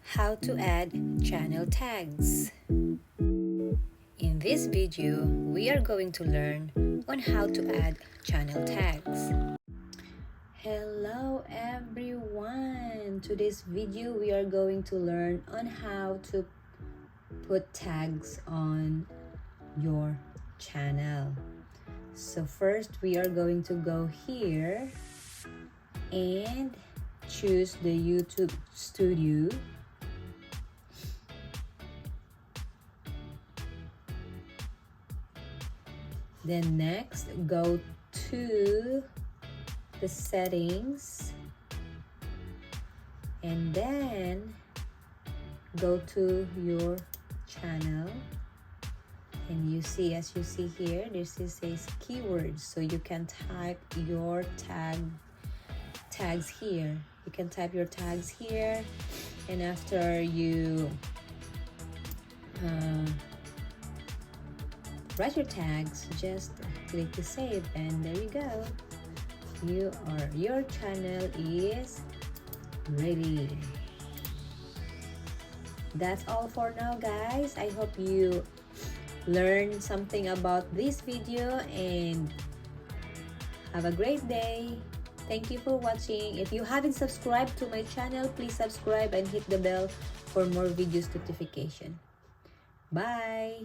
How to add channel tags. In this video, we are going to learn on how to add channel tags. Hello everyone! Today's video we are going to learn on how to put tags on your channel. So first we are going to go here and choose the YouTube Studio. Then next, go to the settings and then go to your channel, and you see, as you see here, this is says keywords, so you can type your tags here. You can type your tags here, and after you write your tags, just click the save, and there you go. Your channel is ready. That's all for now, guys. I hope you learned something about this video, and have a great day. Thank you for watching. If you haven't subscribed to my channel, please subscribe and hit the bell for more videos notification. Bye.